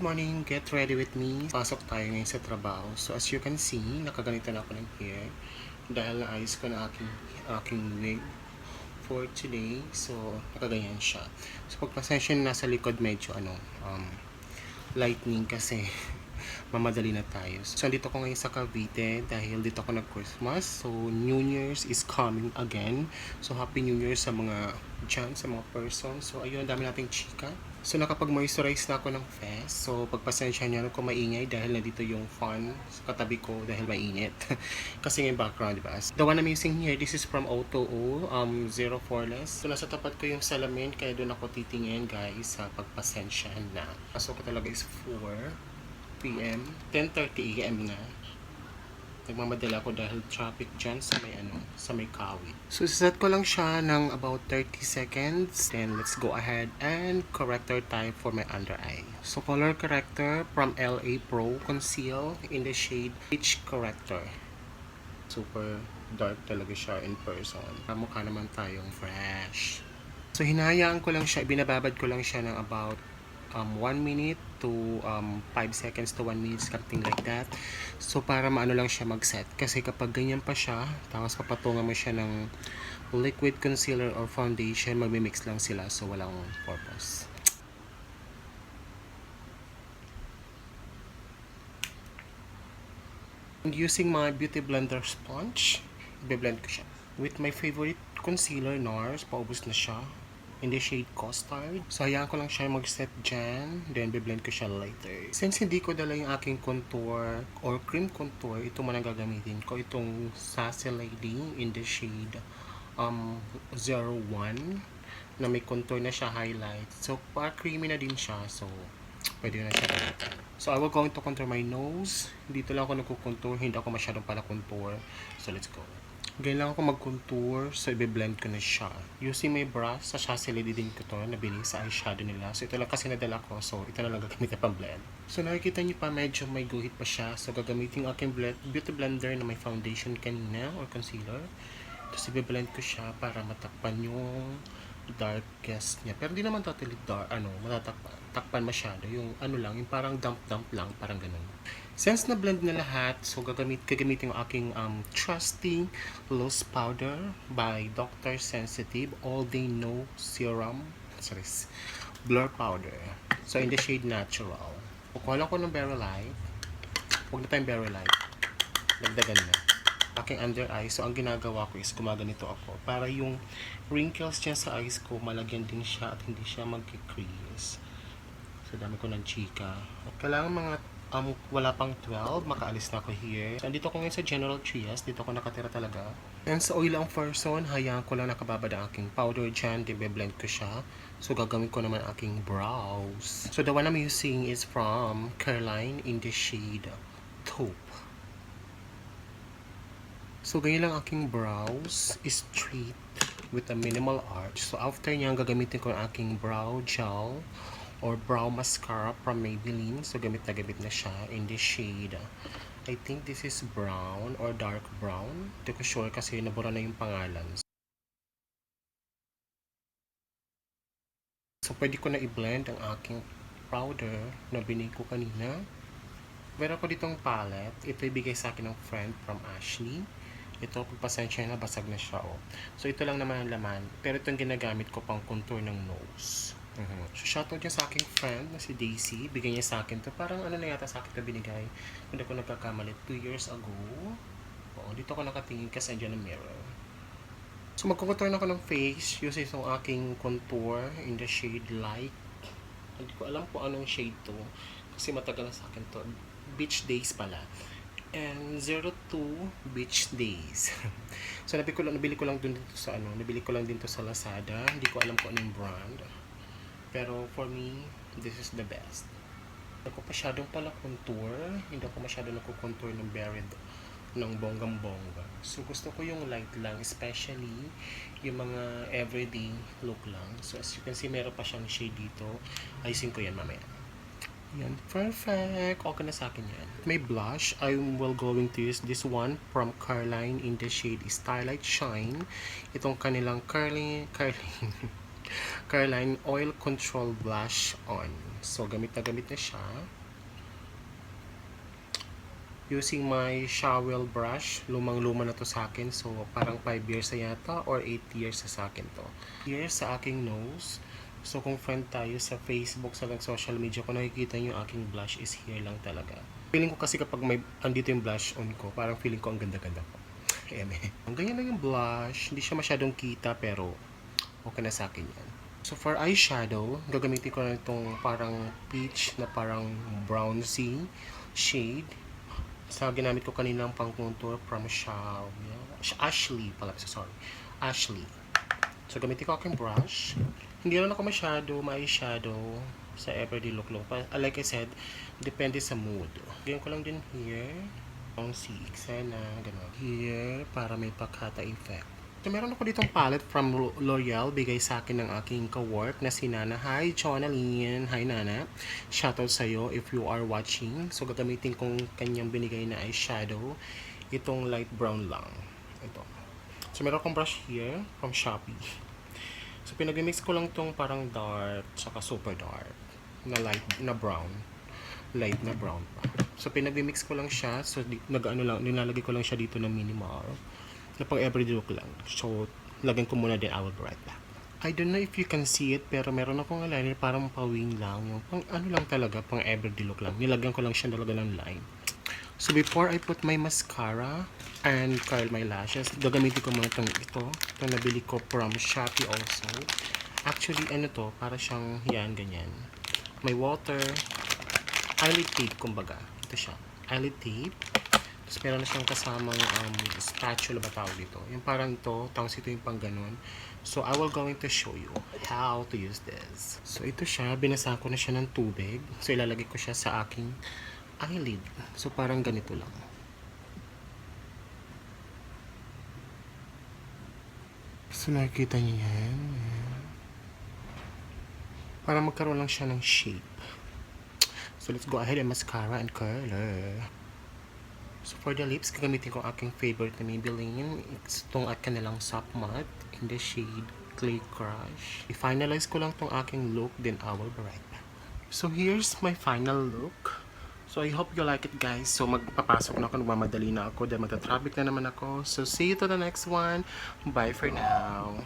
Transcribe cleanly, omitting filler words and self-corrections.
morning, get ready with me. Pasok tayo ngayon sa trabaho. So as you can see, nakaganito na ako ng hair dahil naayos ko na aking wig for today. So nakaganyan siya. So pagpasensya na nasa likod medyo lightning kasi mamadali na tayo. So dito ko ngayon sa Cavite dahil dito ako nag-Christmas. So New Year's is coming again. So Happy New Year sa mga dyan, sa mga person. So ayun, dami nating chika. So nakapag-moisturize na ako ng face. So pagpasensya niyo kung maingay dahil nandito yung fan sa katabi ko dahil mainit. Kasi yung background, diba? The one I'm using here, this is from O2O, 04 less. So nasa tapat ko yung salamin kaya doon ako titingin guys sa pagpasensya na. Pasok ko talaga is 4 PM, 10:30 AM na. Nagmamadala ako dahil traffic dyan sa may Kawit. So, set ko lang siya ng about 30 seconds. Then, let's go ahead and corrector type for my under eye. So, color corrector from LA Pro Conceal in the shade Peach Corrector. Super dark talaga siya in person. Mukha naman tayong fresh. So, hinahayaan ko lang siya, binababad ko lang siya ng about 1 minute to 5 seconds to 1 minute, something like that. So para maano lang siya mag-set, kasi kapag ganyan pa siya tapos papatungan mo siya ng liquid concealer or foundation, magmi-mix lang sila, so walang purpose. And using my beauty blender sponge, i-blend ko siya with my favorite concealer, NARS. Paubos na siya in the shade Custard. So, hayaan ko lang siya mag-set dyan. Then, be-blend ko siya later. Since hindi ko dala yung aking contour or cream contour, ito man ang gagamitin ko. Itong Sassy Lady in the shade 01 na may contour na siya, highlight. So, creamy na din siya. So, pwede na siya gamitin. So, I will go to contour my nose. Dito lang ako nagko-contour. Hindi ako masyadong pala contour. So, let's go. Ganyan lang ako mag-contour, so i-blend ko na siya. Using my brush, sa Sassy Lady din ko to, nabili sa eyeshadow nila. So ito lang kasi nadala ko, so ito na lang gagamitin pang blend. So nakikita niyo pa, medyo may guhit pa siya. So gagamitin yung aking beauty blender na may foundation kanina or concealer. Tapos i-blend ko siya para matakpan yung darkest niya. Pero hindi naman totally dark, matatakpan masyado. Yung lang, yung parang damp lang, parang ganun. Since na-blend na lahat, so gagamitin yung aking trusty loose powder by Dr. Sensitive All Day No Serum Blur Powder. So in the shade Natural. Kukuha ko ng Berry Light. Huwag na tayong Berry Light. Dagdagan na. Aking under eye. So ang ginagawa ko is gumaganito ako para yung wrinkles niya sa eyes ko malagyan din siya at hindi siya mag-crease. So dami ko ng chika. Kailangan mga wala pang 12, makaalis na ako here. So, andito ko ngayon sa General Trias. Dito ako nakatira talaga. And sa oil ang person, hayaan ko lang nakababad ang aking powder dyan. Dibe-blend ko siya. So, gagawin ko naman aking brows. So, the one I'm using is from Caroline in the shade Taupe. So, ganyan lang aking brows. Straight with a minimal arch. So, after niyan, gagamitin ko ang aking brow gel or brow mascara from Maybelline. So, gamit na siya in this shade. I think this is brown or dark brown. Hindi ko sure kasi nabura na yung pangalan. So, pwede ko na i-blend ang aking powder na binili ko kanina. Meron ko ditong palette. Ito ibigay sa akin ng friend from Ashley. Ito, pagpasensya na, basag na siya. Oh. So, ito lang naman ang laman. Pero itong ginagamit ko pang contour ng nose. So, shoutout niya sa aking friend na si Daisy. Bigay niya sa akin to. Parang na yata sa akin ito binigay. Hindi ko nagkakamali. 2 years ago. Oo, dito ako nakatingin kasi andyan ang mirror. So, magkukontour na ako ng face. Using itong aking contour in the shade Light. Hindi ko alam kung anong shade to. Kasi matagal na sa akin to. Beach Days pala. And 02 Beach Days. So, nabili ko lang dun dito sa nabili ko lang din to sa Lazada. Hindi ko alam kung anong brand. Pero for me, this is the best. Hindi ako masyadong pala contour. Hindi ako masyadong nagko-contour ng buried ng bonggang-bongga. So gusto ko yung light lang, especially yung mga everyday look lang. So as you can see, meron pa siyang shade dito. Ayusin ko yan mamaya. Yan, perfect. Okay na sa akin yan. May blush. I will going to use this one from Caroline in the shade Starlight Shine. Itong kanilang curling Caroline Oil Control Blush On. So, gamit na siya. Using my shower brush, lumang-luma na to sa akin. So, parang 5 years na yata or 8 years na sa akin to. Here sa aking nose. So, kung friend tayo sa Facebook, sa social media, kung nakikita nyo yung aking blush is here lang talaga. Feeling ko kasi kapag may andito yung blush on ko, parang feeling ko ang ganda-ganda ko. Ang ganyan lang yung blush. Hindi siya masyadong kita pero okay na sa akin yan. So, for eyeshadow, gagamitin ko na itong parang peach na parang bronzy shade. Sa ginamit ko kanina pang contour from Ashley pala. Sorry. Ashley. So, gamitin ko aking brush. Hindi lang ako masyado ma-eyeshadow sa everyday look. Like I said, depende sa mood. Ganyan ko lang din here. Ang sana, gano'n. Here, para may pakata effect. So, meron ako ditong palette from L'Oreal. Bigay sa akin ng aking ka-work na si Nana. Hi, Jonalyn. Hi, Nana. Shoutout sa'yo if you are watching. So, gagamitin kong kanyang binigay na eyeshadow. Itong light brown lang. Ito. So, meron akong brush here from Shopee. So, pinag-mix ko lang tong parang dark saka super dark na light na brown. Light na brown pa. So, pinag-mix ko lang siya. So, nilalagay ko lang siya dito na minimal. Na pang everyday look lang. So, lagyan ko muna din. I will be right back. I don't know if you can see it, pero meron akong eyeliner parang pawing lang. Yung pang ano lang talaga, pang everyday look lang. Nilagyan ko lang siya talaga ng line. So, before I put my mascara and curl my lashes, gagamitin ko muna ito. Ito nabili ko from Shopee also. Actually, ano to, para siyang yan, ganyan. May water, eyelid tape, kumbaga. Ito siya. Eyelid tape. Tapos meron na siyang kasamang spatula ba tawag dito. Yung parang ito, tapos ito yung pang ganun. So, I will going to show you how to use this. So, ito siya. Binasa ko na siya ng tubig. So, ilalagay ko siya sa aking eyelid. So, parang ganito lang. So, nakikita niyo yan. Para magkaroon lang siya ng shape. So, let's go ahead and mascara and curler. So, for the lips, gagamitin ko aking favorite na Maybelline. Itong at kanilang soft matte in the shade Clay Crush. I-finalize ko lang tong aking look, then I will be right back. So, here's my final look. So, I hope you like it, guys. So, magpapasok na ako, nagmamadali na ako, dahil magta-traffic na naman ako. So, see you to the next one. Bye for now.